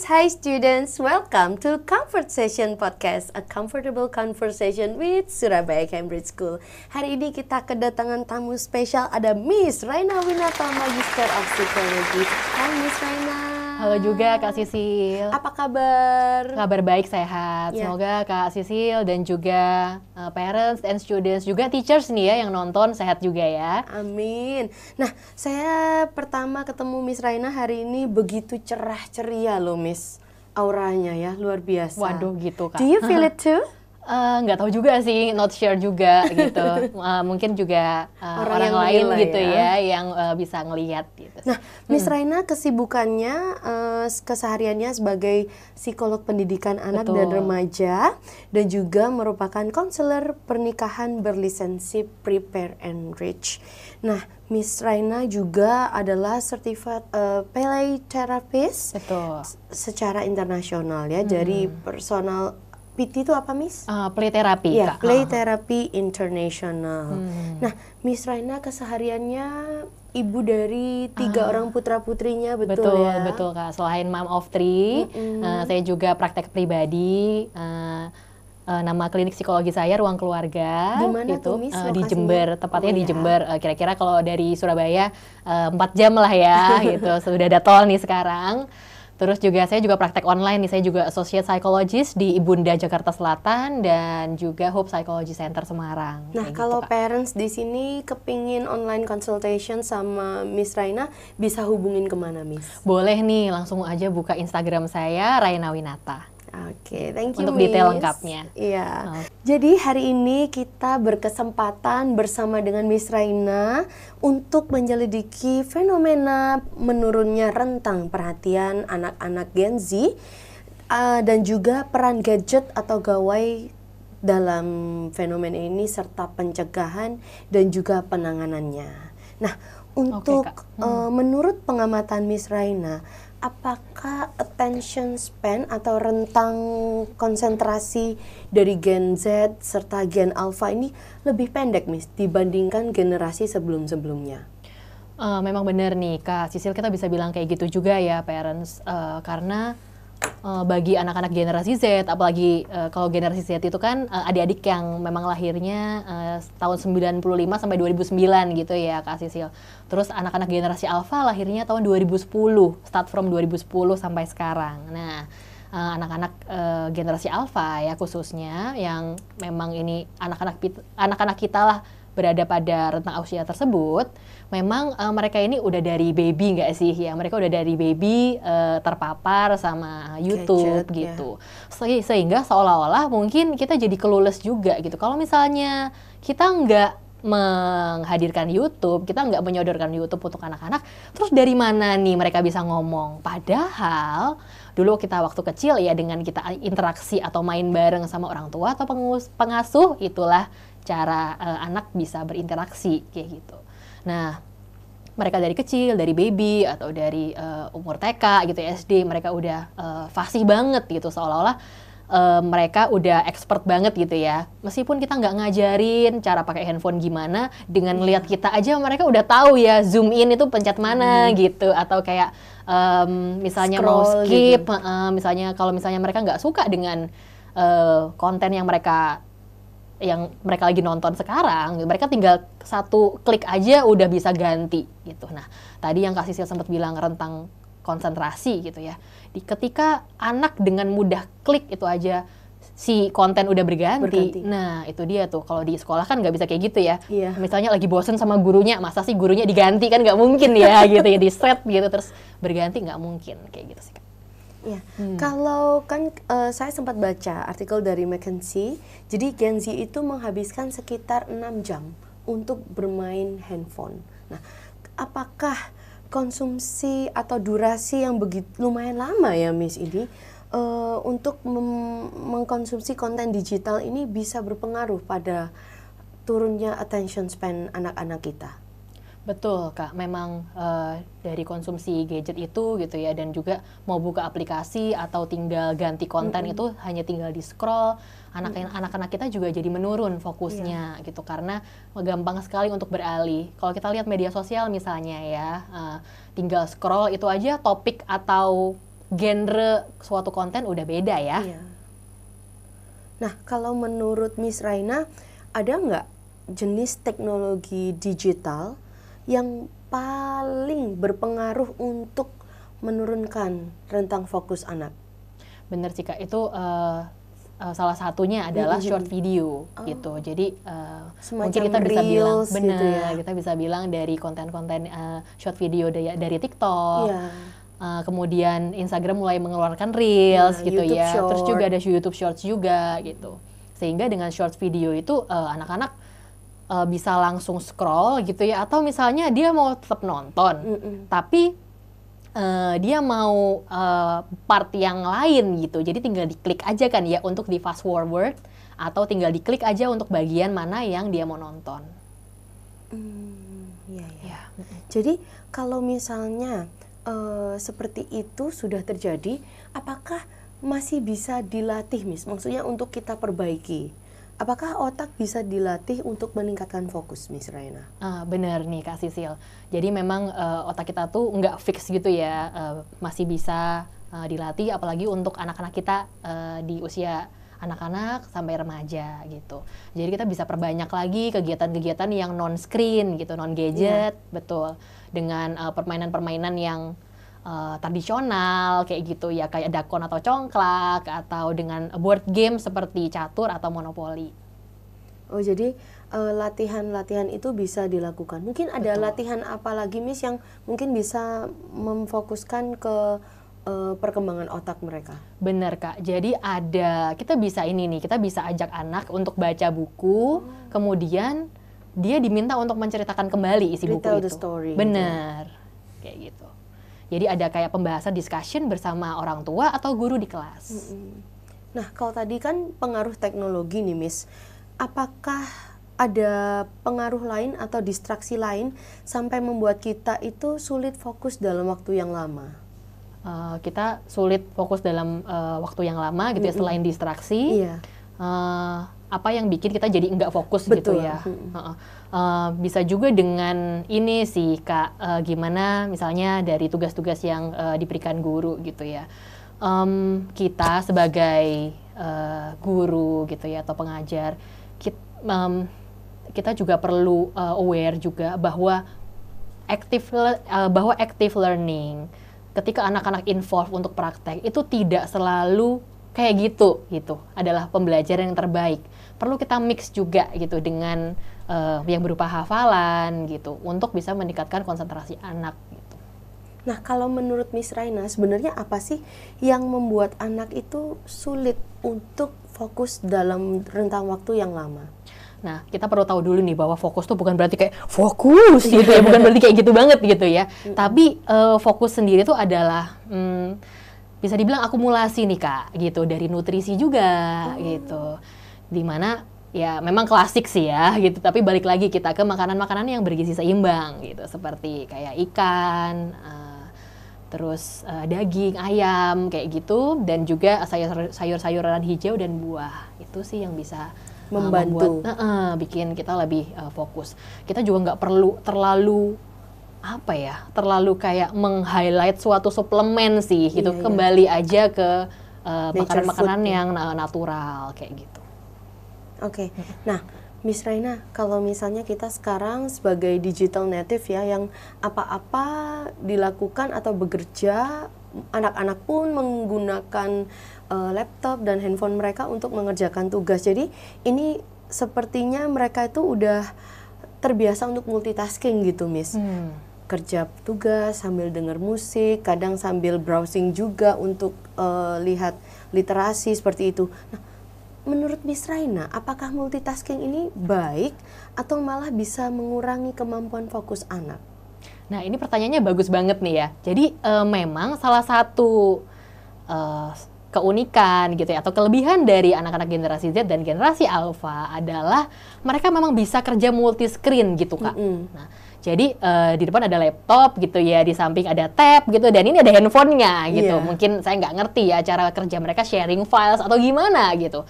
hi students, welcome to Comfort Session Podcast, a comfortable conversation with Surabaya Cambridge School. Hari ini kita kedatangan tamu spesial, ada Miss Raina Winata, Magister of Psychology. Hai Miss Raina. Halo juga Kak Sisil. Apa kabar? Kabar baik, sehat. Semoga Kak Sisil dan juga parents and students, juga teachers nih ya yang nonton sehat juga ya. Amin. Nah, saya pertama ketemu Miss Raina hari ini begitu cerah ceria loh Miss. Auranya ya, luar biasa. Waduh gitu Kak. Do you feel it too? Nggak tahu juga sih, not sure juga gitu. Mungkin juga orang lain gitu ya yang bisa ngelihat gitu. Nah, Miss Raina kesibukannya, kesehariannya sebagai psikolog pendidikan anak dan remaja, dan juga merupakan konselor pernikahan berlisensi Prepare and Reach. Nah, Miss Raina juga adalah certified play therapist secara internasional ya, dari personal PT itu apa Miss? Play therapy. Iya, Play Therapy International. Nah, Miss Raina kesehariannya ibu dari 3 orang putra-putrinya, betul ya? Betul Kak. Selain mom of 3, saya juga praktek pribadi. Nama klinik psikologi saya Ruang Keluarga. Di mana gitu, tuh Miss? Di Jember, tepatnya di Jember. Kira-kira kalau dari Surabaya 4 jam lah ya, gitu. Sudah ada tol nih sekarang. Terus juga saya juga praktek online nih, saya juga associate psychologist di Ibunda Jakarta Selatan dan juga Hope Psychology Center Semarang. Nah, kalau parents di sini kepingin online consultation sama Miss Raina, bisa hubungin kemana Miss? Boleh nih, langsung aja buka Instagram saya, Raina Winata. Oke, thank you untuk Miss. Detail lengkapnya. Iya. Jadi hari ini kita berkesempatan bersama dengan Miss Raina untuk menyelidiki fenomena menurunnya rentang perhatian anak-anak Gen Z dan juga peran gadget atau gawai dalam fenomena ini serta pencegahan dan juga penanganannya. Nah, untuk menurut pengamatan Miss Raina, apakah attention span atau rentang konsentrasi dari Gen Z serta Gen Alpha ini lebih pendek Miss dibandingkan generasi sebelum-sebelumnya? Memang benar nih Kak Sisil, kita bisa bilang kayak gitu juga ya parents, karena bagi anak-anak generasi Z, apalagi kalau generasi Z itu kan adik-adik yang memang lahirnya tahun 95 sampai 2009 gitu ya Kak Sisil. Terus anak-anak generasi Alpha lahirnya tahun 2010, start from 2010 sampai sekarang. Nah, anak-anak generasi Alpha ya khususnya yang memang ini anak-anak kita lah berada pada rentang usia tersebut, memang mereka ini udah dari baby nggak sih ya, mereka udah dari baby terpapar sama YouTube gadget, gitu, sehingga seolah-olah mungkin kita jadi clueless juga gitu. Kalau misalnya kita nggak menghadirkan YouTube, kita nggak menyodorkan YouTube untuk anak-anak, terus dari mana nih mereka bisa ngomong? Padahal dulu kita waktu kecil ya, dengan kita interaksi atau main bareng sama orang tua atau pengasuh, itulah cara anak bisa berinteraksi kayak gitu. Nah, mereka dari kecil, dari baby atau dari umur TK gitu ya, SD, mereka udah fasih banget gitu, seolah-olah mereka udah expert banget gitu ya. Meskipun kita nggak ngajarin cara pakai handphone gimana, dengan lihat kita aja mereka udah tahu ya, zoom in itu pencet mana gitu, atau kayak misalnya scroll mau skip, gitu. Misalnya kalau misalnya mereka nggak suka dengan konten yang mereka lagi nonton sekarang, mereka tinggal satu klik aja udah bisa ganti gitu. Nah, tadi yang Kak Sisil sempat bilang rentang konsentrasi gitu ya. Ketika anak dengan mudah klik itu aja si konten udah berganti. Nah, itu dia tuh. Kalau di sekolah kan nggak bisa kayak gitu ya. Iya. Misalnya lagi bosen sama gurunya, masa sih gurunya diganti, kan nggak mungkin ya gitu ya, di set gitu terus berganti, nggak mungkin kayak gitu sih Kak. Ya, kalau kan saya sempat baca artikel dari McKinsey, jadi Gen Z itu menghabiskan sekitar 6 jam untuk bermain handphone. Nah, apakah konsumsi atau durasi yang begitu lumayan lama ya Miss ini untuk mengkonsumsi konten digital ini bisa berpengaruh pada turunnya attention span anak-anak kita? Betul Kak, memang dari konsumsi gadget itu gitu ya, dan juga mau buka aplikasi atau tinggal ganti konten itu hanya tinggal di scroll, anak-anak kita juga jadi menurun fokusnya gitu, karena gampang sekali untuk beralih. Kalau kita lihat media sosial misalnya ya, tinggal scroll itu aja topik atau genre suatu konten udah beda ya. Iya. Nah, kalau menurut Miss Raina, ada nggak jenis teknologi digital yang paling berpengaruh untuk menurunkan rentang fokus anak? Bener sih Kak, itu salah satunya adalah short video gitu. Jadi mungkin kita bisa bilang reels gitu ya. kita bisa bilang dari konten-konten short video dari TikTok. Iya. Kemudian Instagram mulai mengeluarkan reels gitu YouTube ya. Short. Terus juga ada YouTube Shorts juga gitu. Sehingga dengan short video itu anak-anak bisa langsung scroll gitu ya, atau misalnya dia mau tetap nonton, tapi dia mau part yang lain gitu. Jadi tinggal diklik aja kan ya untuk di fast forward, atau tinggal diklik aja untuk bagian mana yang dia mau nonton. Iya, ya. Jadi kalau misalnya seperti itu sudah terjadi, apakah masih bisa dilatih, Miss? Maksudnya untuk kita perbaiki. Apakah otak bisa dilatih untuk meningkatkan fokus, Miss Raina? Bener nih Kak Sisil. Jadi memang otak kita tuh nggak fix gitu ya, masih bisa dilatih, apalagi untuk anak-anak kita di usia anak-anak sampai remaja gitu. Jadi kita bisa perbanyak lagi kegiatan-kegiatan yang non-screen gitu, non-gadget, betul. Dengan permainan-permainan yang tradisional kayak gitu ya, kayak dakon atau congklak, atau dengan board game seperti catur atau monopoli. Oh, jadi latihan-latihan itu bisa dilakukan. Mungkin ada latihan apa lagi, Miss, yang mungkin bisa memfokuskan ke perkembangan otak mereka? Bener Kak, jadi kita bisa ajak anak untuk baca buku, kemudian dia diminta untuk menceritakan kembali isi buku Retell itu. the story. Bener, kayak gitu. Jadi ada kayak pembahasan discussion bersama orang tua atau guru di kelas. Nah, kalau tadi kan pengaruh teknologi nih, Miss, apakah ada pengaruh lain atau distraksi lain sampai membuat kita itu sulit fokus dalam waktu yang lama? Kita sulit fokus dalam waktu yang lama gitu ya, selain distraksi. Iya. Apa yang bikin kita jadi nggak fokus gitu Betul. ya. Bisa juga dengan ini sih Kak, gimana misalnya dari tugas-tugas yang diberikan guru gitu ya. Kita sebagai guru gitu ya atau pengajar, kita juga perlu aware juga bahwa active learning, ketika anak-anak involve untuk praktek itu tidak selalu kayak gitu adalah pembelajaran yang terbaik. Perlu kita mix juga gitu dengan yang berupa hafalan gitu untuk bisa meningkatkan konsentrasi anak gitu. Nah, kalau menurut Miss Raina, sebenarnya apa sih yang membuat anak itu sulit untuk fokus dalam rentang waktu yang lama? Nah, kita perlu tahu dulu nih bahwa fokus tuh bukan berarti kayak fokus gitu ya, bukan berarti kayak gitu banget gitu ya. Tapi fokus sendiri tuh adalah bisa dibilang akumulasi nih Kak, gitu, dari nutrisi juga gitu. Dimana ya memang klasik sih ya gitu, tapi balik lagi kita ke makanan-makanan yang bergizi seimbang gitu, seperti kayak ikan, terus daging, ayam kayak gitu, dan juga sayur-sayuran hijau dan buah. Itu sih yang bisa membantu bikin kita lebih fokus. Kita juga nggak perlu terlalu kayak meng-highlight suatu suplemen sih gitu. Kembali aja ke makanan-makanan yang natural kayak gitu. Oke. Nah, Miss Raina, kalau misalnya kita sekarang sebagai digital native ya, yang apa-apa dilakukan atau bekerja, anak-anak pun menggunakan laptop dan handphone mereka untuk mengerjakan tugas. Jadi ini sepertinya mereka itu udah terbiasa untuk multitasking gitu, Miss. Kerja tugas sambil dengar musik, kadang sambil browsing juga untuk lihat literasi seperti itu. Nah, menurut Miss Raina, apakah multitasking ini baik atau malah bisa mengurangi kemampuan fokus anak? Nah, ini pertanyaannya bagus banget nih ya. Jadi memang salah satu keunikan gitu ya, atau kelebihan dari anak-anak generasi Z dan generasi Alpha adalah mereka memang bisa kerja multi screen gitu Kak. Nah, jadi di depan ada laptop gitu ya, di samping ada tab gitu, dan ini ada handphonenya gitu. Mungkin saya nggak ngerti ya cara kerja mereka sharing files atau gimana gitu.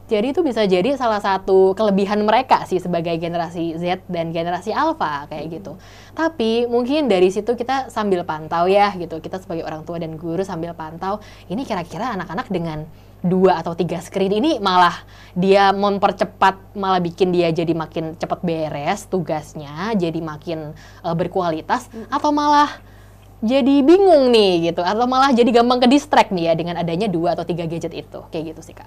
Jadi itu bisa jadi salah satu kelebihan mereka sih sebagai generasi Z dan generasi Alpha kayak gitu. Tapi mungkin dari situ kita sambil pantau ya gitu. Kita sebagai orang tua dan guru sambil pantau. Ini kira-kira anak-anak dengan 2 atau 3 screen ini malah dia mempercepat, malah bikin dia jadi makin cepat beres tugasnya, jadi makin berkualitas, atau malah jadi bingung nih gitu, atau malah jadi gampang ke distract nih ya dengan adanya 2 atau 3 gadget itu. Kayak gitu sih Kak.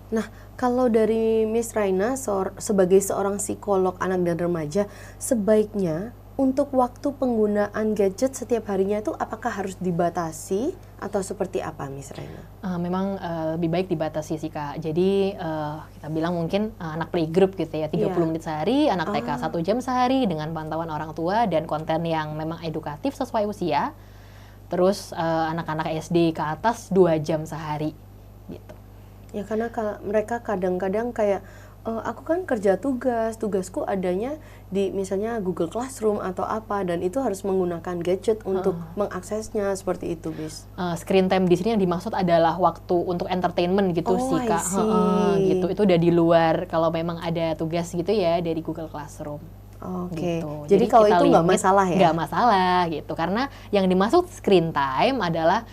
Nah, kalau dari Miss Raina sebagai seorang psikolog anak dan remaja, sebaiknya untuk waktu penggunaan gadget setiap harinya itu apakah harus dibatasi atau seperti apa, Miss Raina? Memang lebih baik dibatasi sih Kak. Jadi kita bilang mungkin anak playgroup gitu ya, 30 menit sehari, anak TK 1 jam sehari dengan pantauan orang tua dan konten yang memang edukatif sesuai usia. Terus anak-anak SD ke atas 2 jam sehari gitu. Ya karena mereka kadang-kadang kayak aku kan kerja tugasku adanya di misalnya Google Classroom atau apa, dan itu harus menggunakan gadget untuk mengaksesnya seperti itu, Bis. Screen time di sini yang dimaksud adalah waktu untuk entertainment gitu sih Kak. Gitu. Itu udah di luar kalau memang ada tugas gitu ya dari Google Classroom. Oke. Gitu. Jadi kalau itu nggak masalah ya? Nggak masalah gitu, karena yang dimaksud screen time adalah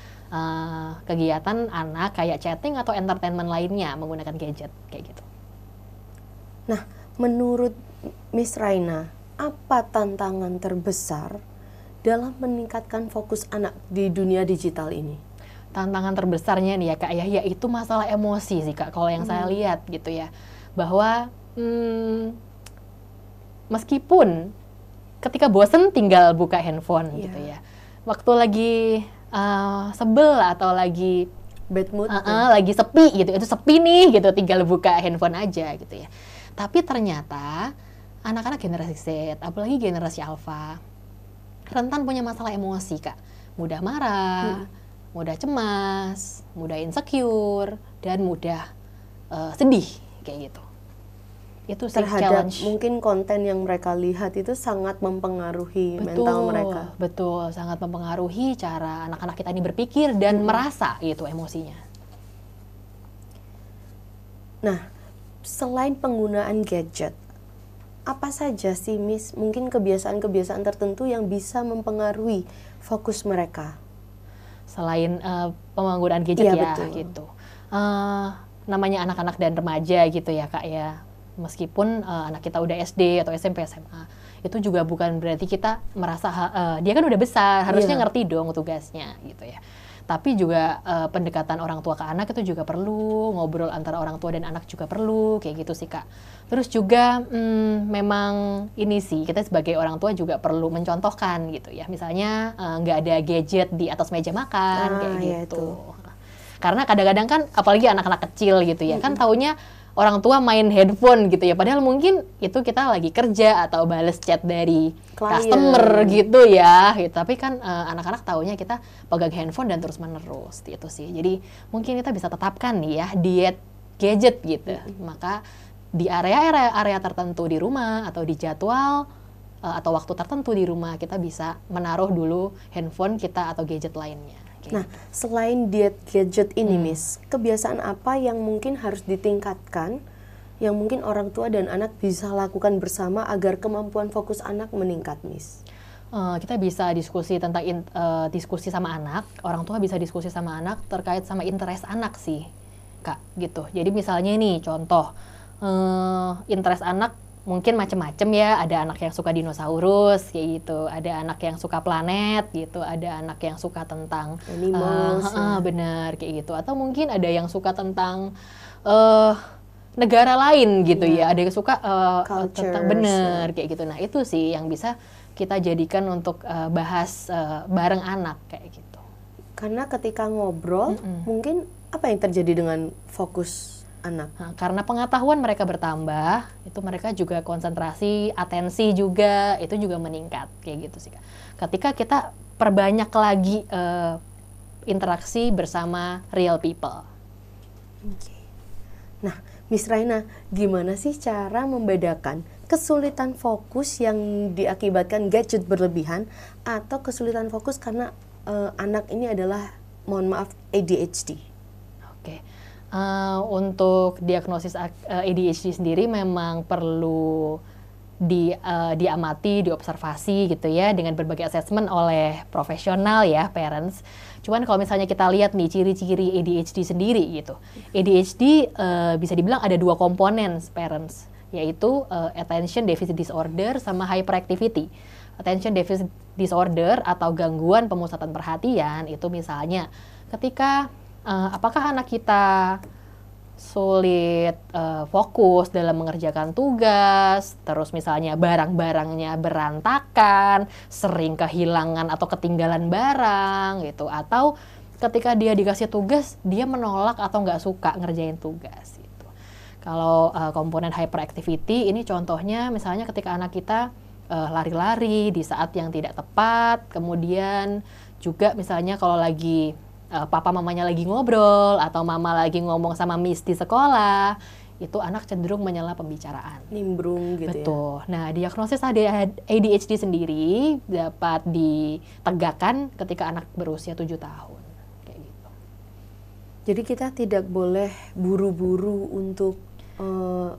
kegiatan anak kayak chatting atau entertainment lainnya menggunakan gadget kayak gitu. Nah, menurut Miss Raina, apa tantangan terbesar dalam meningkatkan fokus anak di dunia digital ini? Tantangan terbesarnya nih ya Kak, yaitu masalah emosi sih Kak, kalau yang saya lihat gitu ya, bahwa meskipun ketika bosen tinggal buka handphone gitu ya, waktu lagi sebel atau lagi bad mood, lagi sepi gitu, itu sepi nih gitu, tinggal buka handphone aja gitu ya. Tapi ternyata anak-anak generasi Z, apalagi generasi Alpha, rentan punya masalah emosi Kak, mudah marah, mudah cemas, mudah insecure, dan mudah sedih kayak gitu. Itu sih terhadap challenge. Mungkin konten yang mereka lihat itu sangat mempengaruhi mental mereka. Betul, sangat mempengaruhi cara anak-anak kita ini berpikir dan merasa gitu emosinya. Nah, selain penggunaan gadget, apa saja sih Miss mungkin kebiasaan-kebiasaan tertentu yang bisa mempengaruhi fokus mereka? Selain penggunaan gadget betul. Gitu. Namanya anak-anak dan remaja gitu ya Kak ya. Meskipun anak kita udah SD atau SMP, SMA, itu juga bukan berarti kita merasa dia kan udah besar, harusnya ngerti dong tugasnya gitu ya. Tapi juga pendekatan orang tua ke anak itu juga perlu, ngobrol antara orang tua dan anak juga perlu, kayak gitu sih Kak. Terus juga memang ini sih, kita sebagai orang tua juga perlu mencontohkan gitu ya. Misalnya nggak ada gadget di atas meja makan, kayak gitu. Karena kadang-kadang kan, apalagi anak-anak kecil gitu ya, kan taunya orang tua main handphone gitu ya, padahal mungkin itu kita lagi kerja atau bales chat dari customer gitu ya, gitu. Tapi kan anak-anak taunya kita pegang handphone dan terus menerus gitu sih. Jadi mungkin kita bisa tetapkan nih ya diet gadget gitu. Maka di area-area tertentu di rumah atau di jadwal atau waktu tertentu di rumah kita bisa menaruh dulu handphone kita atau gadget lainnya. Nah, selain diet gadget ini, Miss, kebiasaan apa yang mungkin harus ditingkatkan, yang mungkin orang tua dan anak bisa lakukan bersama agar kemampuan fokus anak meningkat, Miss? Kita bisa diskusi tentang diskusi sama anak, orang tua bisa diskusi sama anak terkait sama interest anak sih, Kak, gitu. Jadi misalnya nih, contoh, interest anak mungkin macam-macam ya, ada anak yang suka dinosaurus kayak gitu, ada anak yang suka planet gitu, ada anak yang suka tentang animals, bener kayak gitu, atau mungkin ada yang suka tentang negara lain gitu ya, ada yang suka tentang bener kayak gitu. Nah itu sih yang bisa kita jadikan untuk bahas bareng anak kayak gitu. Karena ketika ngobrol, mungkin apa yang terjadi dengan fokus anak? Nah, karena pengetahuan mereka bertambah, itu mereka juga konsentrasi, atensi juga, itu juga meningkat, kayak gitu sih Kak. Ketika kita perbanyak lagi interaksi bersama real people. Nah, Miss Raina, gimana sih cara membedakan kesulitan fokus yang diakibatkan gadget berlebihan atau kesulitan fokus karena anak ini adalah, mohon maaf, ADHD? Oke. Untuk diagnosis ADHD sendiri memang perlu diamati, diobservasi gitu ya dengan berbagai assessment oleh profesional ya, parents. Cuman kalau misalnya kita lihat nih ciri-ciri ADHD sendiri gitu. ADHD bisa dibilang ada 2 komponen, parents, yaitu attention deficit disorder sama hyperactivity. Attention deficit disorder atau gangguan pemusatan perhatian itu misalnya ketika apakah anak kita sulit fokus dalam mengerjakan tugas, terus misalnya barang-barangnya berantakan, sering kehilangan atau ketinggalan barang gitu, atau ketika dia dikasih tugas dia menolak atau nggak suka ngerjain tugas gitu. Kalau komponen hyperactivity ini contohnya misalnya ketika anak kita lari-lari di saat yang tidak tepat, kemudian juga misalnya kalau lagi papa mamanya lagi ngobrol atau mama lagi ngomong sama miss di sekolah, itu anak cenderung menyela pembicaraan. Nimbrung gitu. Betul. Ya? Nah, diagnosis ADHD sendiri dapat ditegakkan ketika anak berusia 7 tahun. Kayak gitu. Jadi kita tidak boleh buru-buru untuk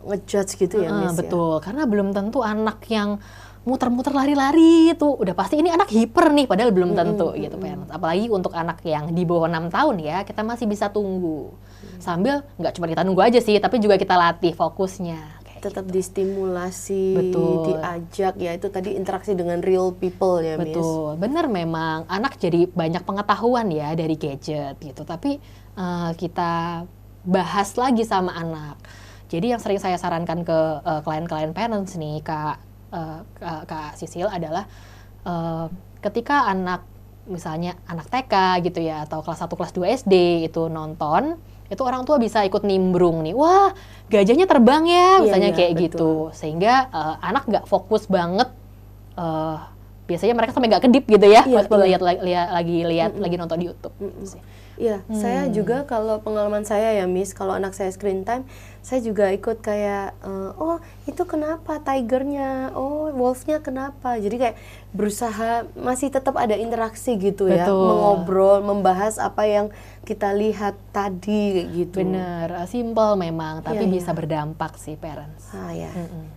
ngejudge gitu ya, Miss? Betul, karena belum tentu anak yang muter-muter lari-lari itu udah pasti ini anak hiper nih, padahal belum tentu gitu parents. Apalagi untuk anak yang di bawah 6 tahun ya, kita masih bisa tunggu. Sambil nggak cuma kita nunggu aja sih, tapi juga kita latih fokusnya. Tetap gitu. Distimulasi, betul, diajak ya, itu tadi interaksi dengan real people ya, Miss. Betul, bener memang anak jadi banyak pengetahuan ya dari gadget gitu, tapi kita bahas lagi sama anak. Jadi yang sering saya sarankan ke klien-klien parents nih, Kak Sisil adalah ketika anak misalnya anak TK gitu ya atau kelas 1 kelas 2 SD itu nonton, itu orang tua bisa ikut nimbrung nih, wah gajahnya terbang ya misalnya kayak betul. Gitu, sehingga anak nggak fokus banget, biasanya mereka sampai nggak kedip gitu ya kalau lagi nonton di YouTube. Iya, saya juga kalau pengalaman saya ya, Miss, kalau anak saya screen time, saya juga ikut kayak, oh itu kenapa tigernya, oh wolfnya kenapa, jadi kayak berusaha masih tetap ada interaksi gitu ya, mengobrol, membahas apa yang kita lihat tadi kayak gitu. Bener, simple memang, tapi bisa berdampak sih parents.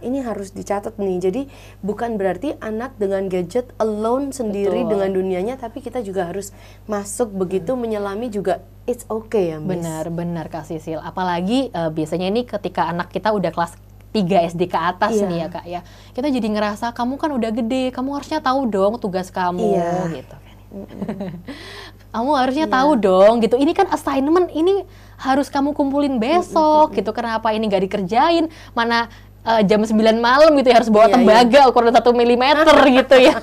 Ini harus dicatat nih, jadi bukan berarti anak dengan gadget alone sendiri dengan dunianya, tapi kita juga harus masuk begitu menyelami juga. It's okay ya, Miss. Benar Kak Sisil. Apalagi biasanya ini ketika anak kita udah kelas 3 SD ke atas nih ya Kak ya. Kita jadi ngerasa kamu kan udah gede, kamu harusnya tahu dong tugas kamu gitu kan. Kamu harusnya tahu dong gitu. Ini kan assignment, ini harus kamu kumpulin besok gitu. Kenapa ini gak dikerjain? Mana jam 9 malam gitu ya harus bawa tembaga ukuran 1 milimeter gitu ya.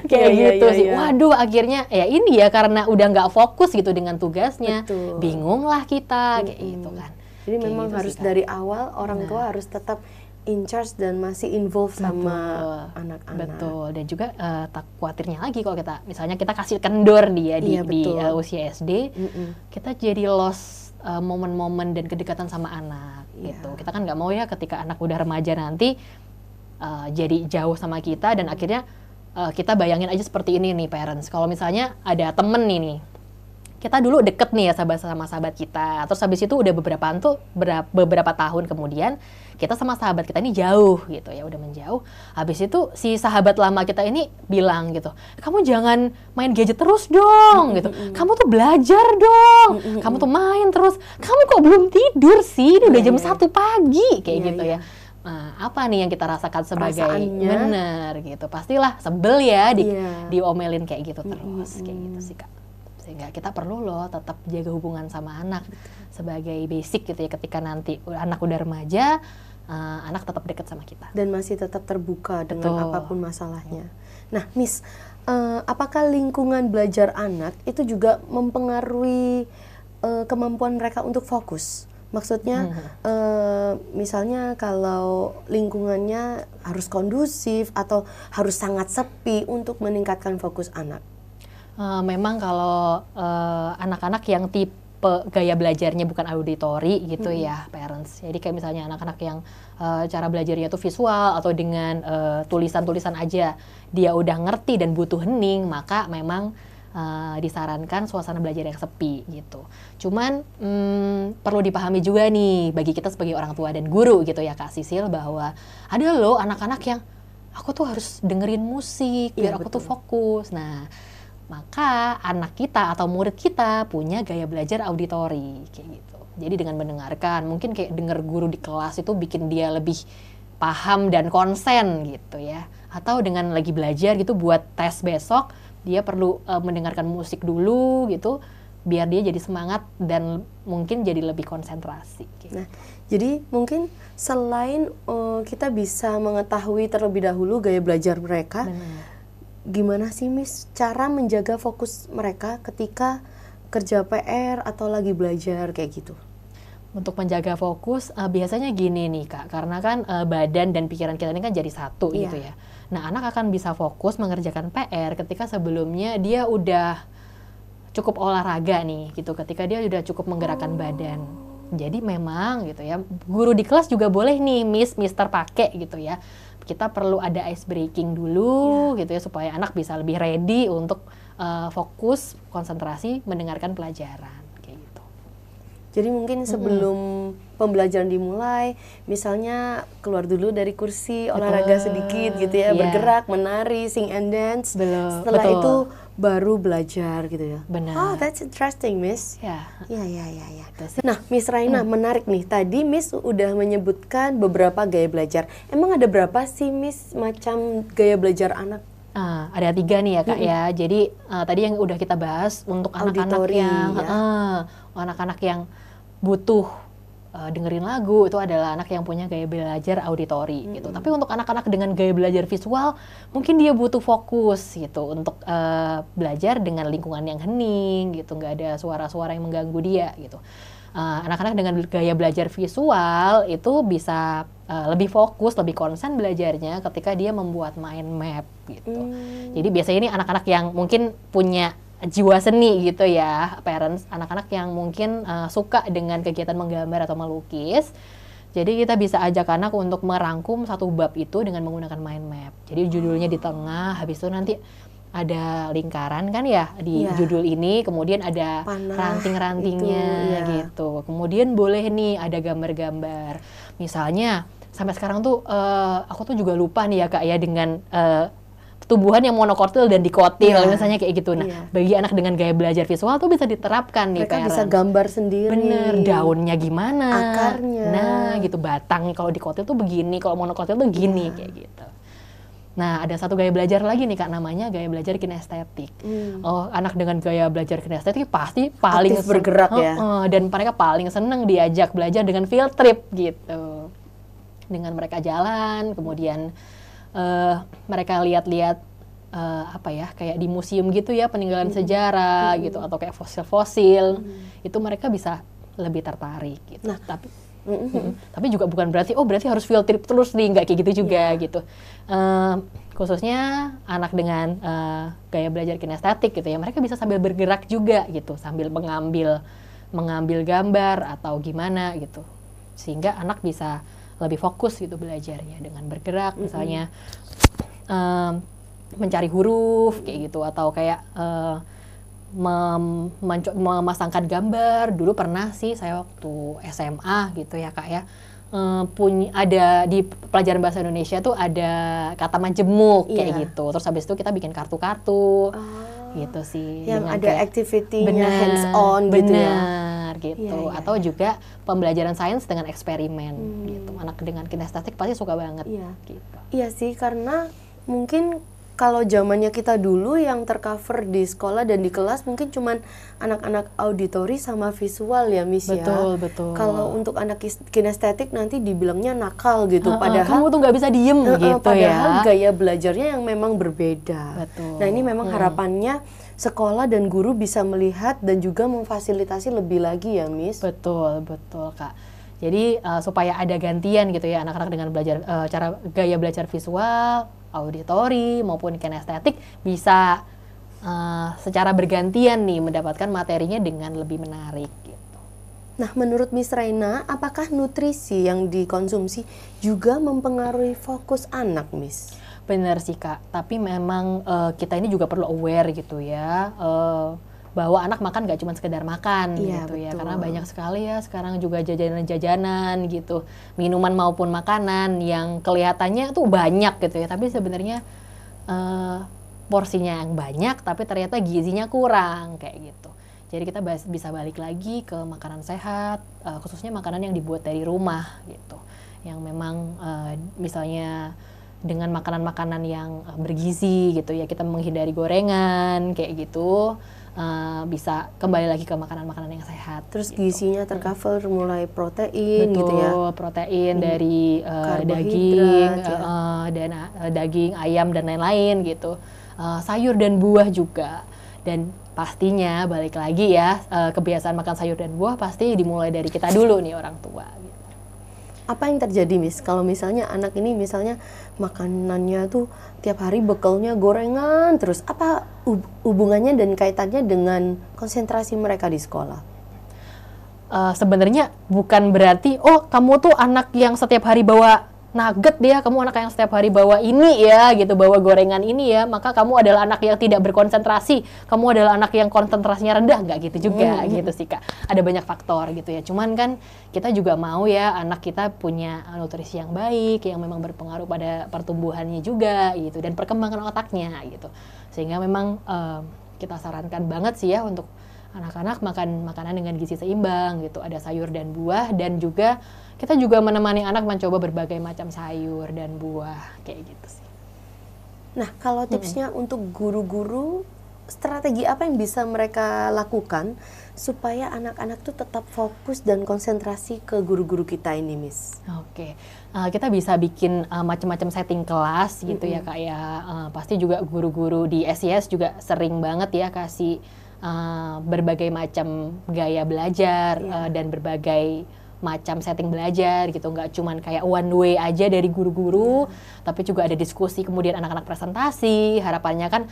Kayak gitu sih. Waduh, akhirnya ya ini ya karena udah nggak fokus gitu dengan tugasnya. Bingung lah kita kayak gitu kan. Jadi kayak memang gitu harus dari awal orang tua harus tetap in charge dan masih involved sama anak-anak. Betul. Dan juga tak khawatirnya lagi kalau kita misalnya kita kasih kendor dia di usia SD, kita jadi lost momen-momen dan kedekatan sama anak gitu. Kita kan nggak mau ya ketika anak udah remaja nanti jadi jauh sama kita dan akhirnya kita bayangin aja seperti ini nih parents. Kalau misalnya ada temen nih, kita dulu deket nih ya sama sahabat kita, terus habis itu udah beberapa tahun kemudian kita sama sahabat kita ini jauh gitu ya, udah menjauh. Habis itu si sahabat lama kita ini bilang gitu, kamu jangan main gadget terus dong gitu, kamu tuh belajar dong, kamu tuh main terus, kamu kok belum tidur sih, ini udah jam 1 pagi kayak gitu ya. Nah, apa nih yang kita rasakan sebagai bener gitu, pastilah sebel ya diomelin kayak gitu terus, kayak gitu sih Kak. Sehingga kita perlu loh tetap jaga hubungan sama anak sebagai basic gitu ya, ketika nanti anak udah remaja, anak tetap dekat sama kita. Dan masih tetap terbuka dengan apapun masalahnya. Nah, Miss, apakah lingkungan belajar anak itu juga mempengaruhi kemampuan mereka untuk fokus? Maksudnya, misalnya kalau lingkungannya harus kondusif atau harus sangat sepi untuk meningkatkan fokus anak? Memang kalau anak-anak yang tipe gaya belajarnya bukan auditori gitu ya parents. Jadi kayak misalnya anak-anak yang cara belajarnya itu visual atau dengan tulisan-tulisan aja dia udah ngerti dan butuh hening, maka memang disarankan suasana belajar yang sepi gitu. Cuman perlu dipahami juga nih bagi kita sebagai orang tua dan guru gitu ya Kak Sisil, bahwa ada loh anak-anak yang aku tuh harus dengerin musik biar aku tuh fokus. Nah, maka anak kita atau murid kita punya gaya belajar auditori kayak gitu. Jadi dengan mendengarkan, mungkin kayak denger guru di kelas itu bikin dia lebih paham dan konsen gitu ya. Atau dengan lagi belajar gitu buat tes besok, dia perlu mendengarkan musik dulu gitu, biar dia jadi semangat dan mungkin jadi lebih konsentrasi. Gitu. Nah, jadi mungkin selain kita bisa mengetahui terlebih dahulu gaya belajar mereka, gimana sih Miss cara menjaga fokus mereka ketika kerja PR atau lagi belajar kayak gitu? Untuk menjaga fokus biasanya gini nih Kak, karena kan badan dan pikiran kita ini kan jadi satu gitu ya. Nah, anak akan bisa fokus mengerjakan PR ketika sebelumnya dia udah cukup olahraga nih gitu, ketika dia udah cukup menggerakkan badan. Jadi memang gitu ya, guru di kelas juga boleh nih mister pakai gitu ya. Kita perlu ada ice breaking dulu gitu ya, supaya anak bisa lebih ready untuk fokus, konsentrasi, mendengarkan pelajaran. Jadi mungkin sebelum pembelajaran dimulai, misalnya keluar dulu dari kursi, olahraga sedikit gitu ya, bergerak, menari, sing and dance. Setelah itu baru belajar gitu ya. Benar. Oh, that's interesting, Miss. Ya. Nah, Miss Raina, menarik nih. Tadi Miss udah menyebutkan beberapa gaya belajar. Emang ada berapa sih, Miss, macam gaya belajar anak? Ada 3 nih ya Kak ya. Jadi tadi yang udah kita bahas untuk anak-anak yang anak-anak yang butuh dengerin lagu, itu adalah anak yang punya gaya belajar auditori gitu. Tapi untuk anak-anak dengan gaya belajar visual, mungkin dia butuh fokus gitu untuk belajar dengan lingkungan yang hening gitu, nggak ada suara-suara yang mengganggu dia gitu. Anak-anak dengan gaya belajar visual itu bisa lebih fokus, lebih konsen belajarnya ketika dia membuat mind map gitu. Jadi biasanya ini anak-anak yang mungkin punya jiwa seni gitu ya, parents, anak-anak yang mungkin suka dengan kegiatan menggambar atau melukis. Jadi kita bisa ajak anak untuk merangkum satu bab itu dengan menggunakan mind map. Jadi judulnya di tengah, habis itu nanti ada lingkaran kan ya di judul ini, kemudian ada ranting-rantingnya gitu. Kemudian boleh nih ada gambar-gambar. Misalnya sampai sekarang tuh aku tuh juga lupa nih ya Kak ya dengan tumbuhan yang monokotil dan dikotil, misalnya kayak gitu. Nah, bagi anak dengan gaya belajar visual tuh bisa diterapkan nih. Mereka bisa gambar sendiri. Bener, daunnya gimana, akarnya. Nah, gitu, batangnya kalau dikotil tuh begini, kalau monokotil tuh gini, kayak gitu. Nah, ada satu gaya belajar lagi nih Kak, namanya gaya belajar kinestetik. Oh, anak dengan gaya belajar kinestetik pasti paling aktif bergerak ya. Dan mereka paling seneng diajak belajar dengan field trip gitu. Dengan mereka jalan, kemudian mereka lihat-lihat apa ya, kayak di museum gitu ya, peninggalan sejarah gitu, atau kayak fosil-fosil, itu mereka bisa lebih tertarik gitu. Nah, tapi juga bukan berarti berarti harus field trip terus nih, nggak kayak gitu juga gitu. Khususnya anak dengan gaya belajar kinestetik gitu ya, mereka bisa sambil bergerak juga gitu, sambil mengambil gambar atau gimana gitu, sehingga anak bisa lebih fokus gitu belajarnya dengan bergerak, misalnya mencari huruf kayak gitu, atau kayak memasangkan gambar. Dulu pernah sih saya waktu SMA gitu ya Kak ya, ada di pelajaran bahasa Indonesia tuh ada kata majemuk kayak gitu. Terus habis itu kita bikin kartu-kartu gitu sih. Yang ada activity-nya hands on gitu ya. Gitu. Atau juga pembelajaran sains dengan eksperimen gitu. Anak dengan kinestetik pasti suka banget gitu. Iya sih, karena mungkin kalau zamannya kita dulu yang tercover di sekolah dan di kelas mungkin cuman anak-anak auditori sama visual ya Miss ya. Betul. Kalau untuk anak kinestetik nanti dibilangnya nakal gitu. Padahal kamu tuh nggak bisa diem gitu padahal gaya belajarnya yang memang berbeda. Betul. Nah, ini memang harapannya sekolah dan guru bisa melihat dan juga memfasilitasi lebih lagi ya Miss. Betul Kak. Jadi supaya ada gantian gitu ya, anak-anak dengan belajar cara gaya belajar visual, auditori maupun kinestetik bisa secara bergantian nih mendapatkan materinya dengan lebih menarik gitu. Nah, menurut Miss Raina, apakah nutrisi yang dikonsumsi juga mempengaruhi fokus anak, Miss? Bener sih Kak, tapi memang kita ini juga perlu aware gitu ya, bahwa anak makan gak cuma sekedar makan gitu ya, karena banyak sekali ya sekarang juga jajanan-jajanan gitu, minuman maupun makanan yang kelihatannya tuh banyak gitu ya, tapi sebenarnya porsinya yang banyak, tapi ternyata gizinya kurang kayak gitu. Jadi kita bisa balik lagi ke makanan sehat, khususnya makanan yang dibuat dari rumah gitu, yang memang misalnya dengan makanan-makanan yang bergizi gitu ya, kita menghindari gorengan kayak gitu, bisa kembali lagi ke makanan-makanan yang sehat. Terus gitu. Gizinya tercover mulai protein. Betul, gitu ya. Protein dari daging, dan daging, ayam dan lain-lain gitu. Sayur dan buah juga. Dan pastinya balik lagi ya, kebiasaan makan sayur dan buah pasti dimulai dari kita dulu nih, orang tua. Apa yang terjadi Miss kalau misalnya anak ini misalnya makanannya tuh tiap hari bekalnya gorengan terus, apa hubungannya dan kaitannya dengan konsentrasi mereka di sekolah? Sebenarnya bukan berarti oh kamu tuh anak yang setiap hari bawa nugget dia, kamu anak yang setiap hari bawa ini ya gitu, bawa gorengan ini ya, maka kamu adalah anak yang tidak berkonsentrasi, kamu adalah anak yang konsentrasinya rendah, nggak gitu juga gitu sih Kak. Ada banyak faktor gitu ya, cuman kan kita juga mau ya anak kita punya nutrisi yang baik, yang memang berpengaruh pada pertumbuhannya juga gitu, dan perkembangan otaknya gitu, sehingga memang kita sarankan banget sih ya untuk anak-anak makan makanan dengan gizi seimbang gitu, ada sayur dan buah, dan juga kita juga menemani anak mencoba berbagai macam sayur dan buah kayak gitu sih. Nah, kalau tipsnya untuk guru-guru, strategi apa yang bisa mereka lakukan supaya anak-anak tuh tetap fokus dan konsentrasi ke guru-guru kita ini, Miss? Oke, kita bisa bikin macam-macam setting kelas gitu ya Kak ya. Pasti juga guru-guru di SIS juga sering banget ya kasih berbagai macam gaya belajar dan berbagai macam setting belajar gitu, nggak cuman kayak one way aja dari guru-guru, tapi juga ada diskusi, kemudian anak-anak presentasi. Harapannya kan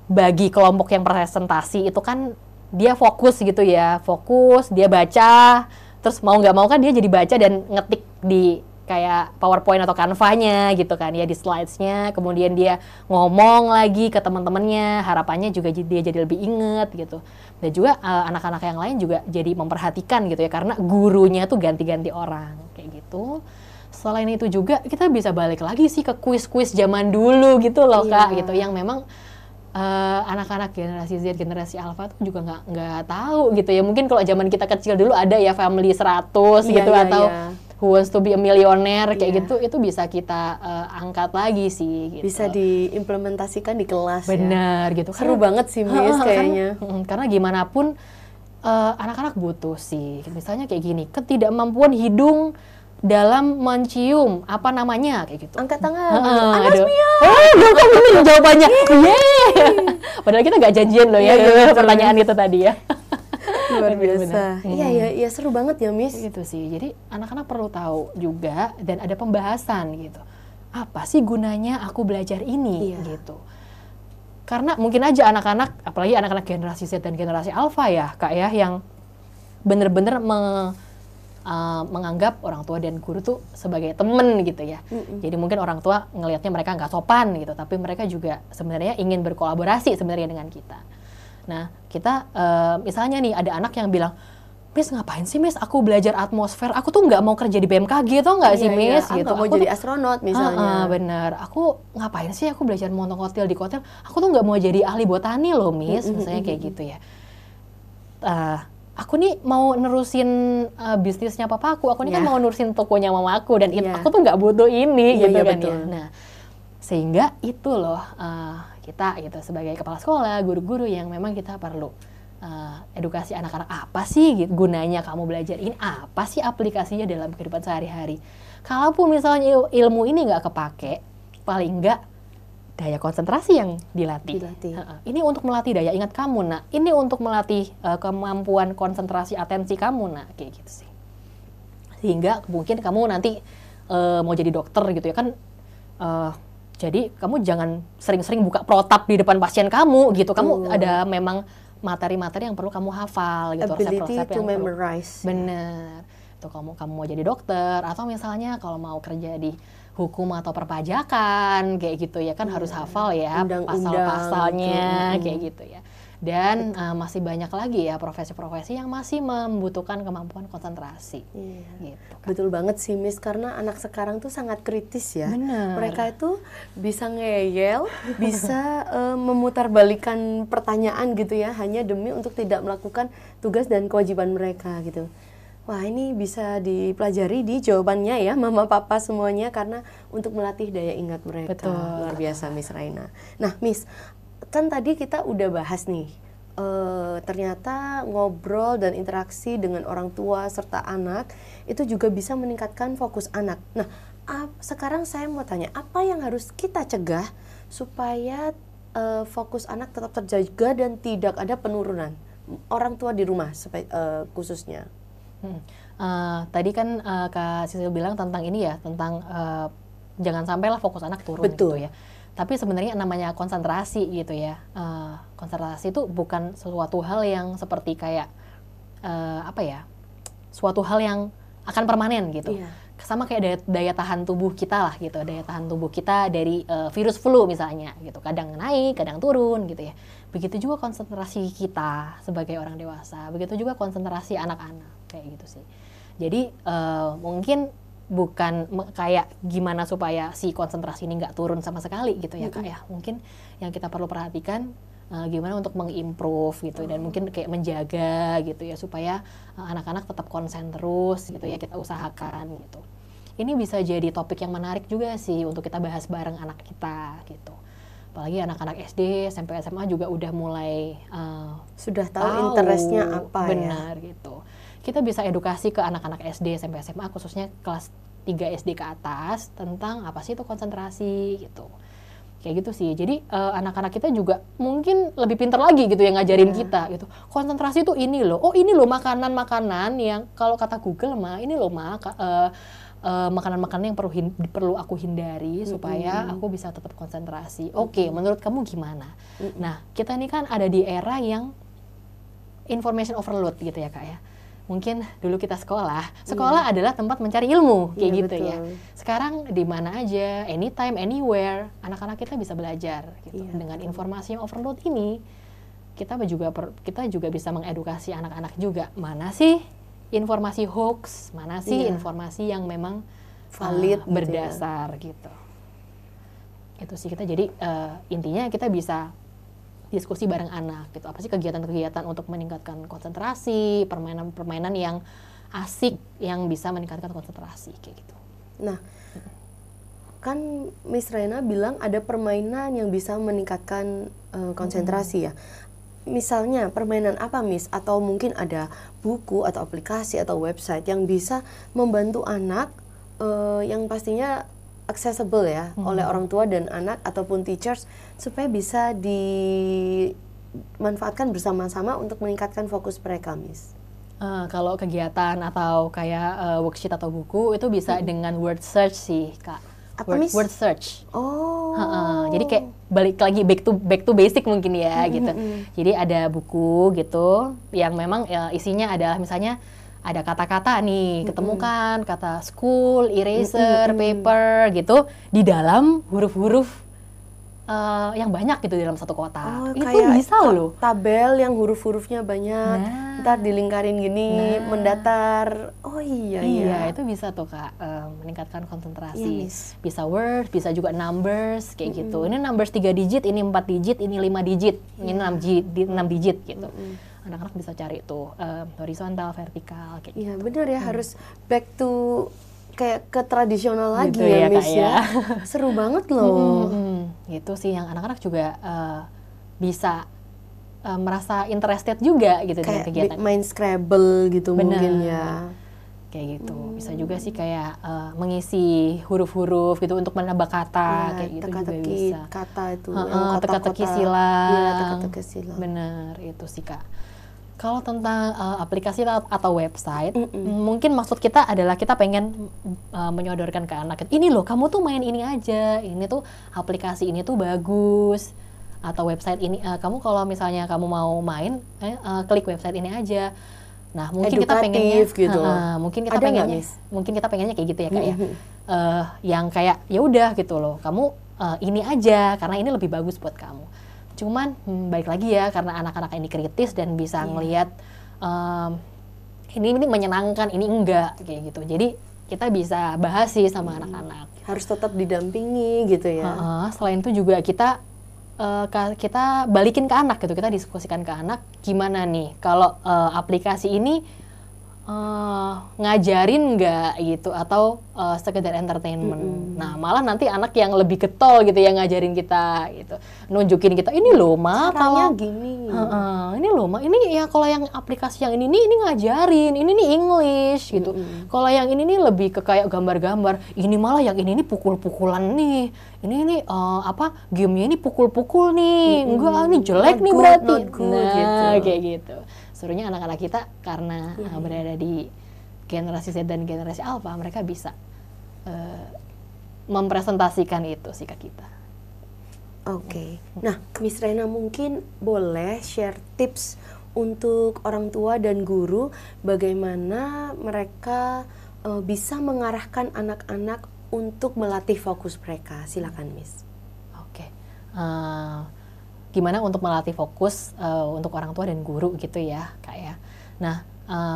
bagi kelompok yang presentasi itu kan dia fokus gitu ya, fokus, dia baca, terus mau nggak mau kan dia jadi baca dan ngetik di kayak PowerPoint atau Canva-nya gitu kan ya, di slides-nya, kemudian dia ngomong lagi ke teman-temannya, harapannya juga dia jadi lebih inget gitu. Dan juga anak-anak yang lain juga jadi memperhatikan gitu ya, karena gurunya tuh ganti-ganti orang kayak gitu. Selain itu juga kita bisa balik lagi sih ke kuis-kuis zaman dulu gitu loh Kak, gitu, yang memang anak-anak generasi Z, generasi Alpha tuh juga nggak tahu gitu ya. Mungkin kalau zaman kita kecil dulu ada ya Family 100 gitu, atau Who Wants to be a Millionaire kayak gitu, itu bisa kita angkat lagi sih gitu. Bisa diimplementasikan di kelas. Bener ya. gitu. Seru banget sih Miss kayaknya. Karena gimana pun anak-anak butuh sih. Misalnya kayak gini, ketidakmampuan hidung dalam mencium, apa namanya kayak gitu. Angkat tangan. Anosmia. Gampang ini jawabannya. Padahal kita nggak janjian loh ya, pertanyaan itu tadi ya. Luar biasa. Iya, seru banget ya Miss. Gitu sih. Jadi anak-anak perlu tahu juga, dan ada pembahasan gitu. Apa sih gunanya aku belajar ini gitu. Karena mungkin aja anak-anak, apalagi anak-anak generasi Z dan generasi Alpha ya Kak ya, yang bener-bener menganggap orang tua dan guru tuh sebagai temen gitu ya. Jadi mungkin orang tua ngelihatnya mereka nggak sopan gitu, tapi mereka juga sebenarnya ingin berkolaborasi sebenarnya dengan kita. Nah, kita misalnya nih ada anak yang bilang, Miss ngapain sih Miss aku belajar atmosfer, aku tuh nggak mau kerja di BMKG tau nggak sih Miss gitu. Aku mau jadi astronot misalnya. Bener, aku ngapain sih aku belajar monokotil di kotil, aku tuh nggak mau jadi ahli botani loh Miss, misalnya kayak gitu ya. Aku nih mau nerusin bisnisnya papa aku nih kan mau nerusin tokonya mama aku, dan aku tuh nggak butuh ini gitu kan ya. Nah, sehingga itu loh kita gitu sebagai kepala sekolah, guru-guru yang memang kita perlu edukasi anak-anak, apa sih gitu, gunanya kamu belajar ini, apa sih aplikasinya dalam kehidupan sehari-hari. Kalaupun misalnya ilmu ini nggak kepake, paling nggak daya konsentrasi yang dilatih. Ini untuk melatih daya ingat kamu, nah ini untuk melatih kemampuan konsentrasi atensi kamu, nah kayak gitu sih. Sehingga mungkin kamu nanti mau jadi dokter gitu ya kan, jadi kamu jangan sering-sering buka protap di depan pasien kamu gitu. Kamu ada memang materi-materi yang perlu kamu hafal gitu, resep-resep yang memorize. Bener. Tuh kamu mau jadi dokter, atau misalnya kalau mau kerja di hukum atau perpajakan kayak gitu ya kan, harus hafal ya pasal-pasalnya kayak gitu ya. Dan masih banyak lagi ya profesi-profesi yang masih membutuhkan kemampuan konsentrasi. Gitu kan. Betul banget sih Miss, karena anak sekarang tuh sangat kritis ya. Bener. Mereka itu bisa ngeyel, bisa memutarbalikan pertanyaan gitu ya, hanya demi untuk tidak melakukan tugas dan kewajiban mereka gitu. Wah, ini bisa dipelajari di jawabannya ya Mama Papa semuanya, karena untuk melatih daya ingat mereka. Betul. Luar biasa Miss Raina. Nah Miss, kan tadi kita udah bahas nih, ternyata ngobrol dan interaksi dengan orang tua serta anak itu juga bisa meningkatkan fokus anak. Nah, sekarang saya mau tanya, apa yang harus kita cegah supaya fokus anak tetap terjaga dan tidak ada penurunan orang tua di rumah khususnya? Tadi kan Kak Sisil bilang tentang ini ya, tentang jangan sampailah fokus anak turun. Betul. Gitu ya. Tapi sebenarnya namanya konsentrasi gitu ya. Konsentrasi itu bukan sesuatu hal yang seperti kayak suatu hal yang akan permanen gitu. Iya. Sama kayak daya tahan tubuh kita lah gitu. Daya tahan tubuh kita dari virus flu misalnya gitu. Kadang naik, kadang turun gitu ya. Begitu juga konsentrasi kita sebagai orang dewasa. Begitu juga konsentrasi anak-anak kayak gitu sih. Jadi mungkin bukan kayak gimana supaya si konsentrasi ini nggak turun sama sekali gitu ya Kak ya. Mungkin yang kita perlu perhatikan gimana untuk mengimprove gitu dan mungkin kayak menjaga gitu ya supaya anak-anak tetap konsen terus gitu ya, kita usahakan gitu. Ini bisa jadi topik yang menarik juga sih untuk kita bahas bareng anak kita gitu. Apalagi anak-anak SD, SMP, SMA juga udah mulai sudah tahu interestnya apa. Benar gitu. Kita bisa edukasi ke anak-anak SD, SMP, SMA khususnya kelas 3 SD ke atas tentang apa sih itu konsentrasi gitu. Kayak gitu sih. Jadi anak-anak kita juga mungkin lebih pintar lagi gitu yang ngajarin kita gitu. Konsentrasi itu ini loh. Oh, ini loh makanan-makanan yang kalau kata Google mah ini loh makanan-makanan yang perlu aku hindari supaya aku bisa tetap konsentrasi. Oke, menurut kamu gimana? Nah, kita ini kan ada di era yang information overload gitu ya Kak ya. Mungkin dulu kita sekolah adalah tempat mencari ilmu kayak gitu betul. Ya. Sekarang di mana aja, anytime, anywhere, anak-anak kita bisa belajar gitu. Dengan informasi yang overload ini, kita juga bisa mengedukasi anak-anak juga. Mana sih informasi hoax, mana sih informasi yang memang valid berdasar gitu. Itu sih kita jadi intinya kita bisa diskusi bareng anak gitu. Apa sih kegiatan-kegiatan untuk meningkatkan konsentrasi, permainan-permainan yang asik yang bisa meningkatkan konsentrasi kayak gitu. Nah, kan Miss Raina bilang ada permainan yang bisa meningkatkan konsentrasi ya. Misalnya permainan apa Miss? Atau mungkin ada buku atau aplikasi atau website yang bisa membantu anak yang pastinya accessible ya oleh orang tua dan anak ataupun teachers supaya bisa dimanfaatkan bersama-sama untuk meningkatkan fokus mereka, Miss. Kalau kegiatan atau kayak worksheet atau buku itu bisa dengan word search sih Kak. Apa Miss? Word search. Oh. Jadi kayak balik lagi back to basic mungkin ya gitu. Jadi ada buku gitu yang memang isinya adalah misalnya ada kata-kata nih, ketemukan kata school, eraser, paper gitu di dalam huruf-huruf yang banyak gitu di dalam satu kotak. Itu bisa loh. Tabel yang huruf-hurufnya banyak, ntar dilingkarin gini, mendatar. Oh iya. Itu bisa tuh Kak, meningkatkan konsentrasi. Bisa words, bisa juga numbers kayak gitu. Ini numbers 3 digit, ini 4 digit, ini 5 digit, ini 6 digit gitu. Anak-anak bisa cari tuh horizontal, vertikal kayak gitu. Iya benar ya, harus back to kayak ke tradisional lagi gitu ya Miss Kak, ya. Seru banget loh. Gitu sih yang anak-anak juga bisa merasa interested juga gitu dengan kegiatan. Kayak main Scrabble gitu. Bener. Mungkin ya. Kayak gitu. Bisa juga sih kayak mengisi huruf-huruf gitu untuk menambah kata kayak gitu juga bisa. Kata itu teka-teki silang. Iya, teka-teki silang. Bener, itu sih Kak. Kalau tentang aplikasi atau website, mungkin maksud kita adalah kita pengen menyodorkan ke anak, ini loh kamu tuh main ini aja, ini tuh aplikasi ini tuh bagus, atau website ini, kamu kalau misalnya kamu mau main, klik website ini aja. Nah, mungkin kita pengennya gitu. Mungkin kita Ada pengennya kayak gitu ya Kak ya. Yang kayak ya udah gitu loh. Kamu ini aja karena ini lebih bagus buat kamu. Cuman balik lagi ya, karena anak-anak ini kritis dan bisa ngelihat ini menyenangkan, ini enggak kayak gitu. Jadi kita bisa bahas sih sama anak-anak. Harus tetap didampingi gitu ya. Selain itu juga kita balikin ke anak gitu, kita diskusikan ke anak gimana nih kalau aplikasi ini ngajarin nggak gitu atau sekedar entertainment. Nah malah nanti anak yang lebih getol gitu yang ngajarin kita gitu, nunjukin kita ini loh ma kalau gini. Ini loh ma, ini ya kalau yang aplikasi yang ini ngajarin, ini nih English gitu. Kalau yang ini nih lebih ke kayak gambar-gambar, ini malah yang ini pukul-pukulan nih. Ini gamenya ini pukul-pukul nih. Enggak, ini jelek nih berarti. Nah kayak gitu. Sebenarnya anak-anak kita karena berada di generasi Z dan generasi Alpha, mereka bisa mempresentasikan itu sih ke kita. Oke. Nah, Miss Raina mungkin boleh share tips untuk orang tua dan guru bagaimana mereka bisa mengarahkan anak-anak untuk melatih fokus mereka. Silakan, Miss. Oke. Gimana untuk melatih fokus untuk orang tua dan guru gitu ya Kak ya. Nah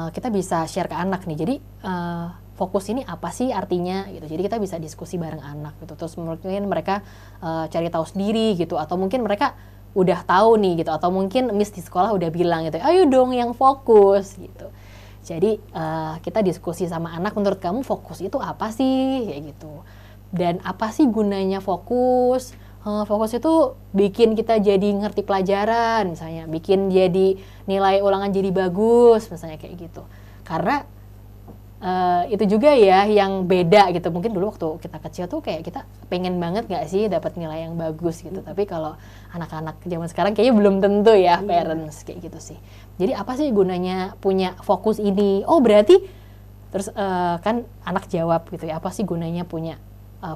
kita bisa share ke anak nih, jadi fokus ini apa sih artinya gitu, jadi kita bisa diskusi bareng anak gitu, terus mungkin mereka cari tahu sendiri gitu, atau mungkin mereka udah tahu nih gitu, atau mungkin Miss di sekolah udah bilang gitu, ayo dong yang fokus gitu. Jadi kita diskusi sama anak, menurut kamu fokus itu apa sih kayak gitu, dan apa sih gunanya fokus. Fokus itu bikin kita jadi ngerti pelajaran, misalnya bikin jadi nilai ulangan jadi bagus, misalnya kayak gitu. Karena itu juga ya yang beda gitu. Mungkin dulu waktu kita kecil tuh kayak kita pengen banget gak sih dapat nilai yang bagus gitu. Tapi kalau anak-anak zaman sekarang kayaknya belum tentu ya parents kayak gitu sih. Jadi apa sih gunanya punya fokus ini? Oh berarti terus kan anak jawab gitu ya, apa sih gunanya punya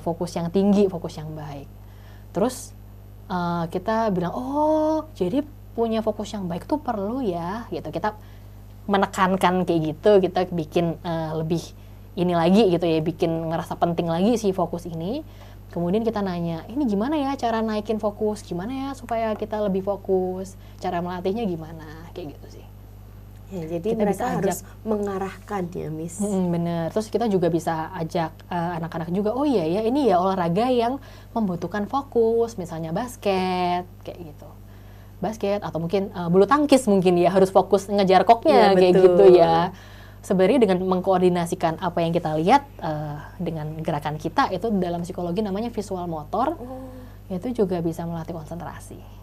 fokus yang tinggi, fokus yang baik. Terus kita bilang, oh jadi punya fokus yang baik tuh perlu ya gitu. Kita menekankan kayak gitu, kita bikin lebih ini lagi gitu ya, bikin ngerasa penting lagi si fokus ini. Kemudian kita nanya, ini gimana ya cara naikin fokus, gimana ya supaya kita lebih fokus, cara melatihnya gimana, kayak gitu sih. Ya, jadi kita mereka harus mengarahkan ya, Miss. Bener. Terus kita juga bisa ajak anak-anak juga, oh iya ya ini ya olahraga yang membutuhkan fokus, misalnya basket, kayak gitu. Basket atau mungkin bulu tangkis mungkin ya harus fokus ngejar koknya, kayak gitu ya. Sebenarnya dengan mengkoordinasikan apa yang kita lihat dengan gerakan kita, itu dalam psikologi namanya visual motor, itu juga bisa melatih konsentrasi.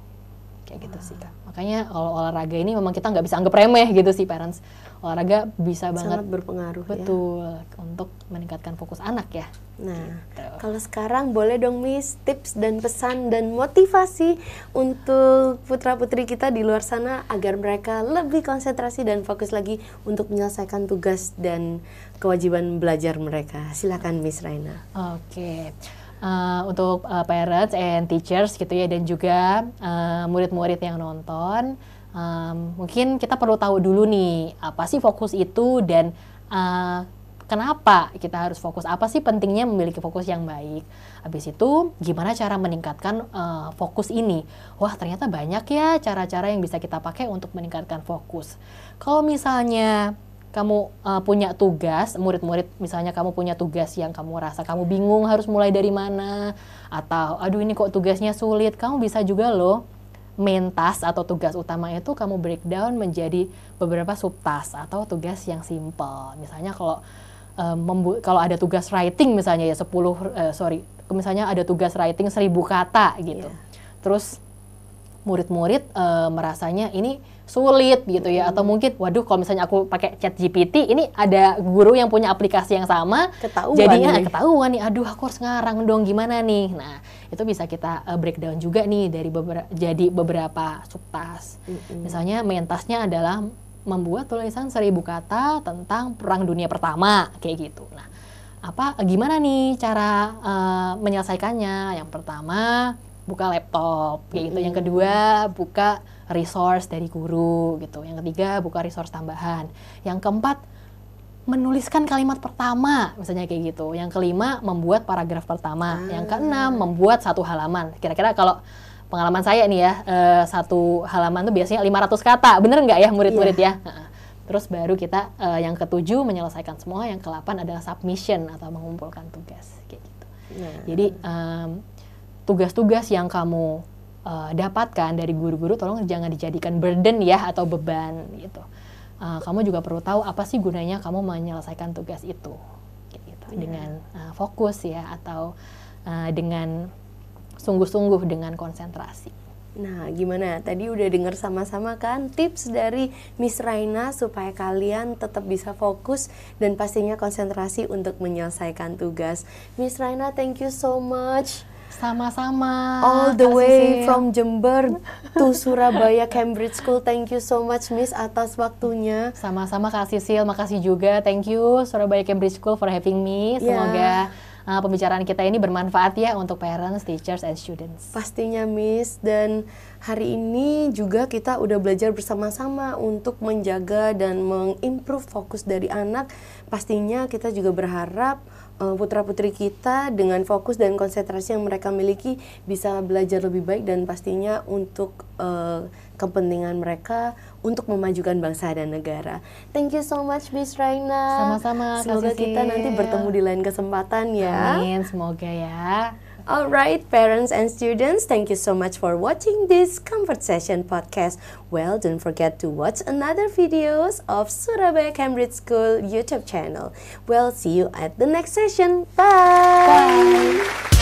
Kayak gitu sih Kak. Makanya olahraga ini memang kita nggak bisa anggap remeh gitu sih parents. Olahraga bisa banget sangat berpengaruh betul ya, untuk meningkatkan fokus anak ya. Nah, gitu. Kalau sekarang boleh dong Miss tips dan pesan dan motivasi untuk putra-putri kita di luar sana agar mereka lebih konsentrasi dan fokus lagi untuk menyelesaikan tugas dan kewajiban belajar mereka. Silakan Miss Raina. Oke. Untuk parents and teachers gitu ya, dan juga murid-murid yang nonton, mungkin kita perlu tahu dulu nih apa sih fokus itu dan kenapa kita harus fokus, apa sih pentingnya memiliki fokus yang baik. Habis itu gimana cara meningkatkan fokus ini. Wah ternyata banyak ya cara-cara yang bisa kita pakai untuk meningkatkan fokus. Kalau misalnya kamu punya tugas, murid-murid misalnya kamu punya tugas yang kamu rasa kamu bingung harus mulai dari mana, atau aduh ini kok tugasnya sulit, kamu bisa juga loh main task atau tugas utama itu kamu breakdown menjadi beberapa subtask atau tugas yang simple. Misalnya kalau ada tugas writing misalnya ya misalnya ada tugas writing 1000 kata gitu. Terus murid-murid merasanya ini sulit gitu ya, atau mungkin waduh kalau misalnya aku pakai ChatGPT, ini ada guru yang punya aplikasi yang sama, jadinya ketahuan nih, aduh aku harus ngarang dong gimana nih. Nah itu bisa kita breakdown juga nih dari beberapa subtask. Misalnya main tasknya adalah membuat tulisan 1000 kata tentang Perang Dunia Pertama kayak gitu. Nah gimana nih cara menyelesaikannya? Yang pertama buka laptop kayak gitu. Yang kedua, buka resource dari guru gitu. Yang ketiga, buka resource tambahan. Yang keempat, menuliskan kalimat pertama, misalnya kayak gitu. Yang kelima, membuat paragraf pertama. Yang keenam, membuat 1 halaman. Kira-kira kalau pengalaman saya nih ya, 1 halaman tuh biasanya 500 kata. Bener nggak ya murid-murid ya? Terus baru kita yang ketujuh menyelesaikan semua, yang ke-8 adalah submission atau mengumpulkan tugas kayak gitu. Jadi tugas-tugas yang kamu dapatkan dari guru-guru tolong jangan dijadikan burden ya atau beban gitu. Kamu juga perlu tahu apa sih gunanya kamu menyelesaikan tugas itu kayak gitu. Dengan fokus ya atau dengan sungguh-sungguh dengan konsentrasi. Nah, gimana? Tadi udah dengar sama-sama kan tips dari Miss Raina supaya kalian tetap bisa fokus dan pastinya konsentrasi untuk menyelesaikan tugas. Miss Raina, thank you so much. Sama-sama. All the way from Jember to Surabaya Cambridge School. Thank you so much, Miss, atas waktunya. Sama-sama Kak Sisil, makasih juga. Thank you Surabaya Cambridge School for having me. Semoga pembicaraan kita ini bermanfaat ya untuk parents, teachers, and students. Pastinya Miss, dan hari ini juga kita udah belajar bersama-sama untuk menjaga dan mengimprove fokus dari anak. Pastinya kita juga berharap putra-putri kita dengan fokus dan konsentrasi yang mereka miliki bisa belajar lebih baik dan pastinya untuk kepentingan mereka untuk memajukan bangsa dan negara. Thank you so much Miss Raina. Sama-sama. Semoga kita nanti bertemu di lain kesempatan ya. Amin, semoga ya. Alright, parents and students, thank you so much for watching this Comfort Session podcast. Well, don't forget to watch another videos of Surabaya Cambridge School YouTube channel. Well, see you at the next session. Bye! Bye!